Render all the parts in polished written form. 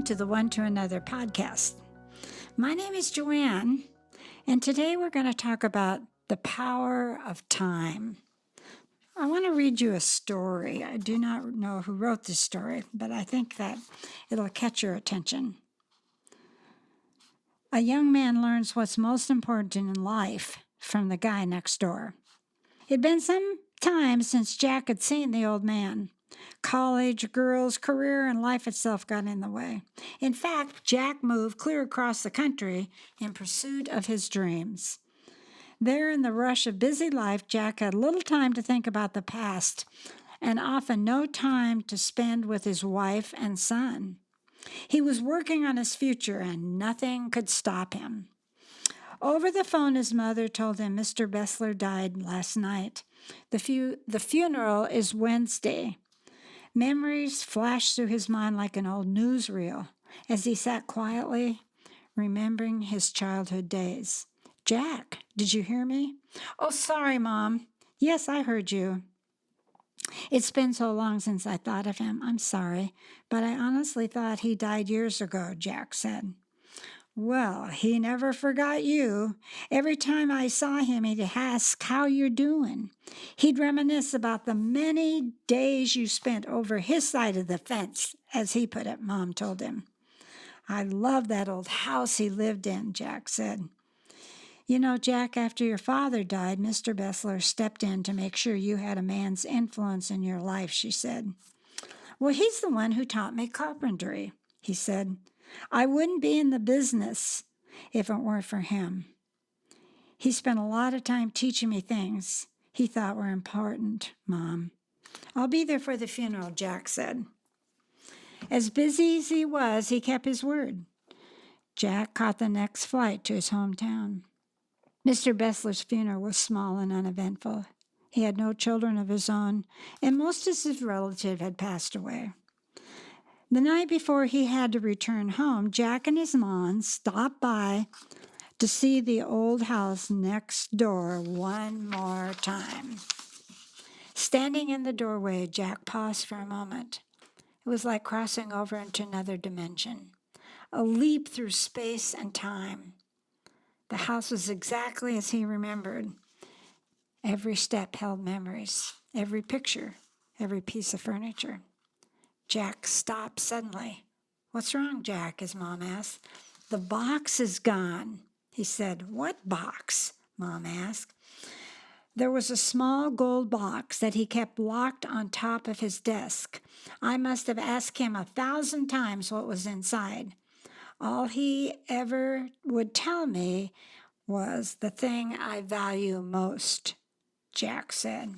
welcome to the One to Another podcast. My name is Joanne, and today we're going to talk about the power of time. I want to read you a story. I do not know who wrote this story, but I think that it'll catch your attention. A young man learns what's most important in life from the guy next door. It'd been some time since Jack had seen the old man. College, girls, career, and life itself got in the way. In fact, Jack moved clear across the country in pursuit of his dreams. There, in the rush of busy life, Jack had little time to think about the past and often no time to spend with his wife and son. He was working on his future, and nothing could stop him. Over the phone, his mother told him Mr. Bessler died last night. The funeral is Wednesday. Memories flashed through his mind like an old newsreel as he sat quietly, remembering his childhood days. "Jack, did you hear me?" "Oh, sorry, Mom." "Yes, I heard you. It's been so long since I thought of him. I'm sorry, but I honestly thought he died years ago," Jack said. "Well, he never forgot you. Every time I saw him, he'd ask how you're doing. He'd reminisce about the many days you spent over his side of the fence, as he put it," Mom told him. "I love that old house he lived in," Jack said. "You know, Jack, after your father died, Mr. Bessler stepped in to make sure you had a man's influence in your life," she said. "Well, he's the one who taught me carpentry," he said. "I wouldn't be in the business if it weren't for him. He spent a lot of time teaching me things he thought were important, Mom." "I'll be there for the funeral," Jack said. As busy as he was, he kept his word. Jack caught the next flight to his hometown. Mr. Bessler's funeral was small and uneventful. He had no children of his own, and most of his relatives had passed away. The night before he had to return home, Jack and his mom stopped by to see the old house next door one more time. Standing in the doorway, Jack paused for a moment. It was like crossing over into another dimension, a leap through space and time. The house was exactly as he remembered. Every step held memories, every picture, every piece of furniture. Jack stopped suddenly. "What's wrong, Jack?" his mom asked. "The box is gone," he said. "What box?" Mom asked. "There was a small gold box that he kept locked on top of his desk. I must have asked him 1,000 times what was inside. All he ever would tell me was the thing I value most," Jack said.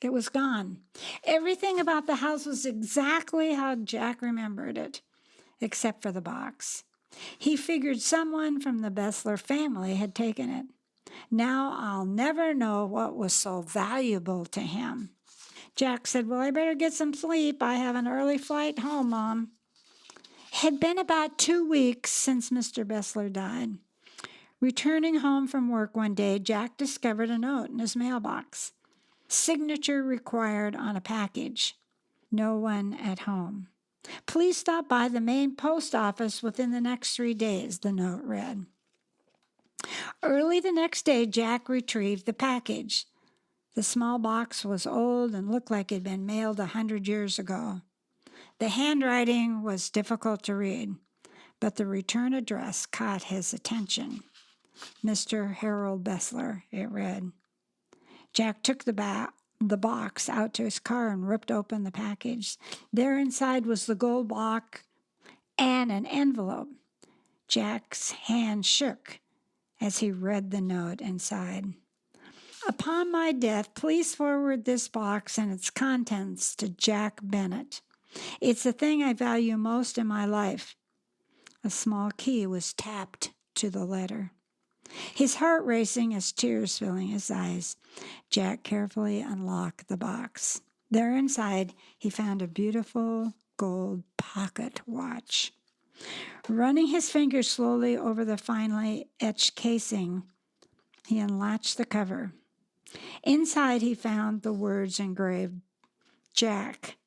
It was gone. Everything about the house was exactly how Jack remembered it, except for the box. He figured someone from the Bessler family had taken it. Now I'll never know what was so valuable to him. Jack said, "Well, I better get some sleep. I have an early flight home, Mom." It had been about 2 weeks since Mr. Bessler died. Returning home from work one day, Jack discovered a note in his mailbox. "Signature required on a package. No one at home. Please stop by the main post office within the next 3 days," the note read. Early the next day, Jack retrieved the package. The small box was old and looked like it had been mailed 100 years ago. The handwriting was difficult to read, but the return address caught his attention. "Mr. Harold Bessler," it read. Jack took the box out to his car and ripped open the package. There inside was the gold box and an envelope. Jack's hand shook as he read the note inside. "Upon my death, please forward this box and its contents to Jack Bennett. It's the thing I value most in my life." A small key was tapped to the letter. His heart racing, his tears filling his eyes, Jack carefully unlocked the box. There inside, he found a beautiful gold pocket watch. Running his fingers slowly over the finely etched casing, he unlatched the cover. Inside, he found the words engraved, "Jack,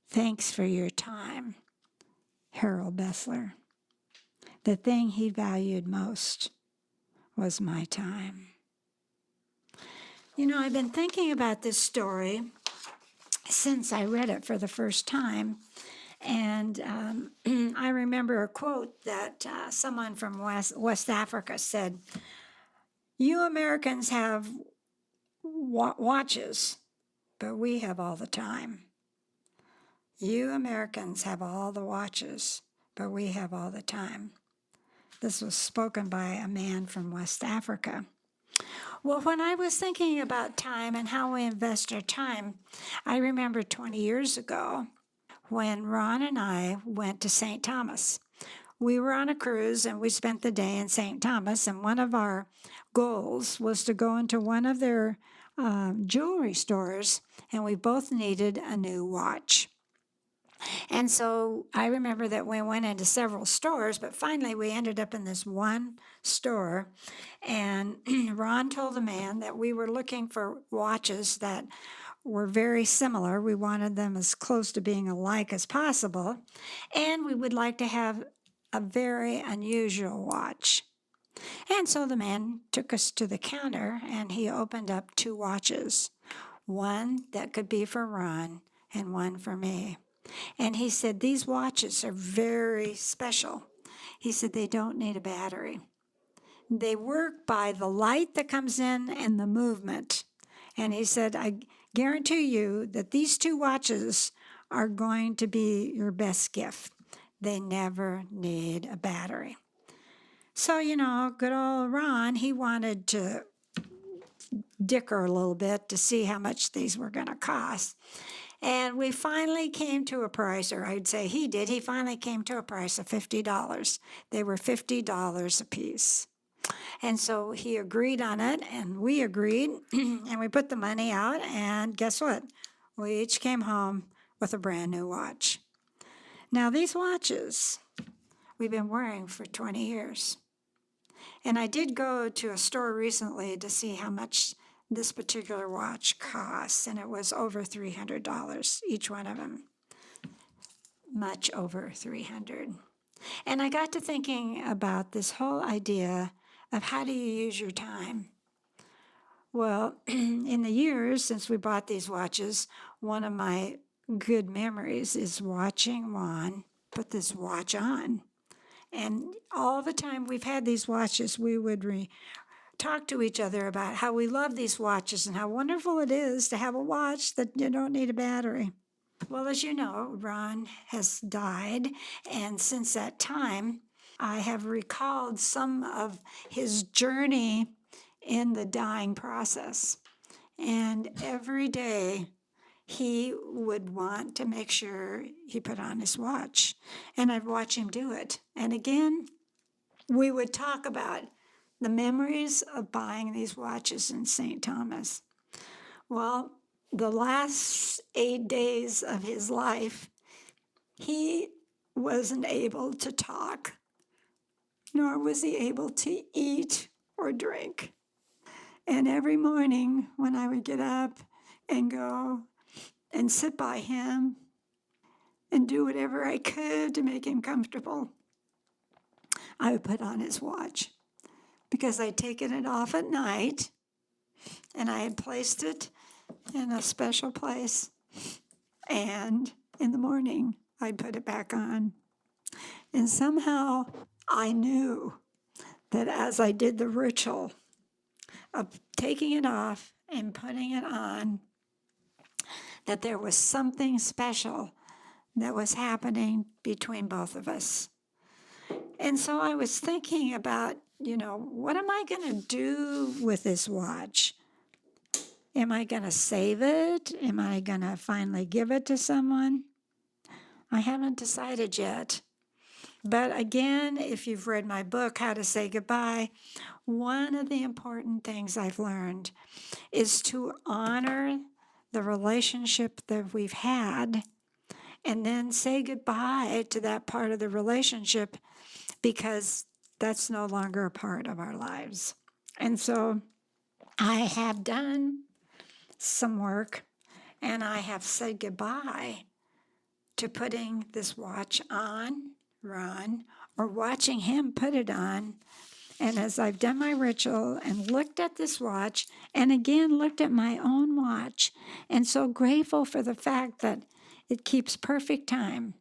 thanks for your time. Harold Bessler. The thing he valued most was my time. You know, I've been thinking about this story since I read it for the first time. And I remember a quote that someone from West Africa said, "You Americans have watches, but we have all the time. You Americans have all the watches, but we have all the time." This was spoken by a man from West Africa. Well, when I was thinking about time and how we invest our time, I remember 20 years ago when Ron and I went to St. Thomas. We were on a cruise and we spent the day in St. Thomas, and one of our goals was to go into one of their jewelry stores, and we both needed a new watch. And so I remember that we went into several stores, but finally we ended up in this one store. And Ron told the man that we were looking for watches that were very similar. We wanted them as close to being alike as possible. And we would like to have a very unusual watch. And so the man took us to the counter and he opened up two watches, one that could be for Ron and one for me. And he said, "These watches are very special." He said, "They don't need a battery. They work by the light that comes in and the movement." And he said, "I guarantee you that these two watches are going to be your best gift. They never need a battery." So, you know, good old Ron, he wanted to dicker a little bit to see how much these were going to cost. And we finally came to a price, or I'd say he did, he finally came to a price of $50. They were $50 a piece. And so he agreed on it, and we agreed, and we put the money out, and guess what? We each came home with a brand new watch. Now, these watches we've been wearing for 20 years. And I did go to a store recently to see how much this particular watch costs, and it was over $300, each one of them, much over $300. And I got to thinking about this whole idea of how do you use your time? Well, in the years since we bought these watches, one of my good memories is watching Juan put this watch on. And all the time we've had these watches, we would talk to each other about how we love these watches and how wonderful it is to have a watch that you don't need a battery. Well, as you know, Ron has died, and since that time, I have recalled some of his journey in the dying process. And every day, he would want to make sure he put on his watch, and I'd watch him do it. And again, we would talk about the memories of buying these watches in St. Thomas. Well, the last 8 days of his life, he wasn't able to talk, nor was he able to eat or drink. And every morning when I would get up and go and sit by him and do whatever I could to make him comfortable, I would put on his watch, because I'd taken it off at night and I had placed it in a special place, and in the morning I'd put it back on. And somehow I knew that as I did the ritual of taking it off and putting it on, that there was something special that was happening between both of us. And so I was thinking about, what am I going to do with this watch? Am I going to save it? Am I going to finally give it to someone? I haven't decided yet. But again, if you've read my book, How to Say Goodbye, one of the important things I've learned is to honor the relationship that we've had and then say goodbye to that part of the relationship, because that's no longer a part of our lives. And so I have done some work, and I have said goodbye to putting this watch on Ron or watching him put it on. And as I've done my ritual and looked at this watch and again looked at my own watch, and so grateful for the fact that it keeps perfect time.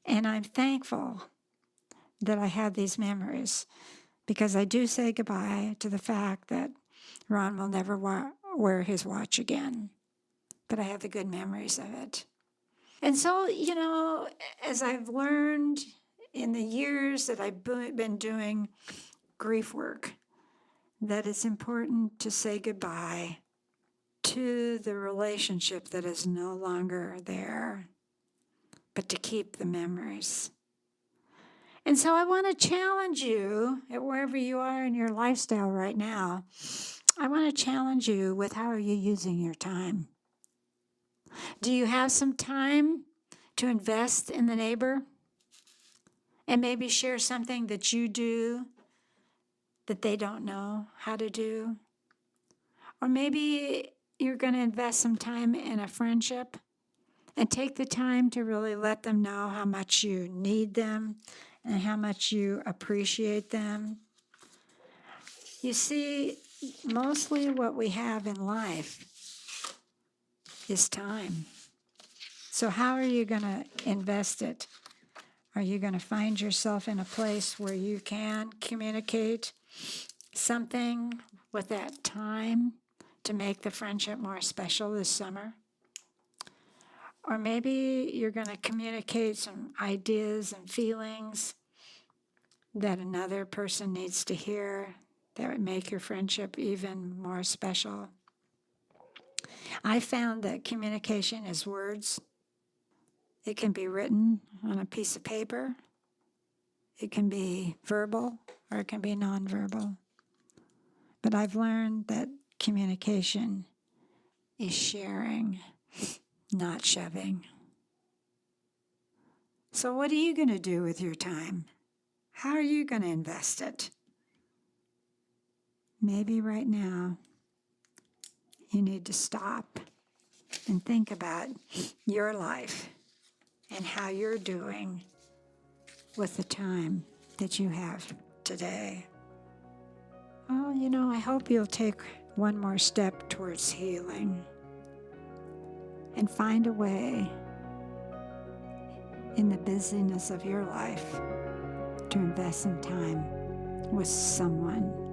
And I'm thankful that I have these memories because I do say goodbye to the fact that Ron will never wear his watch again. But I have the good memories of it. And so, as I've learned in the years that I've been doing grief work, that it's important to say goodbye to the relationship that is no longer there, but to keep the memories. And so I want to challenge you at wherever you are in your lifestyle right now. I want to challenge you with how are you using your time? Do you have some time to invest in the neighbor and maybe share something that you do that they don't know how to do? Or maybe you're going to invest some time in a friendship and take the time to really let them know how much you need them and how much you appreciate them. You see, mostly what we have in life is time. So how are you going to invest it? Are you going to find yourself in a place where you can communicate something with that time to make the friendship more special this summer? Or maybe you're going to communicate some ideas and feelings that another person needs to hear that would make your friendship even more special. I found that communication is words. It can be written on a piece of paper. It can be verbal or it can be nonverbal. But I've learned that communication is sharing, not shoving. So what are you going to do with your time? How are you going to invest it? Maybe right now you need to stop and think about your life and how you're doing with the time that you have today. Well, I hope you'll take one more step towards healing and find a way in the busyness of your life to invest some time with someone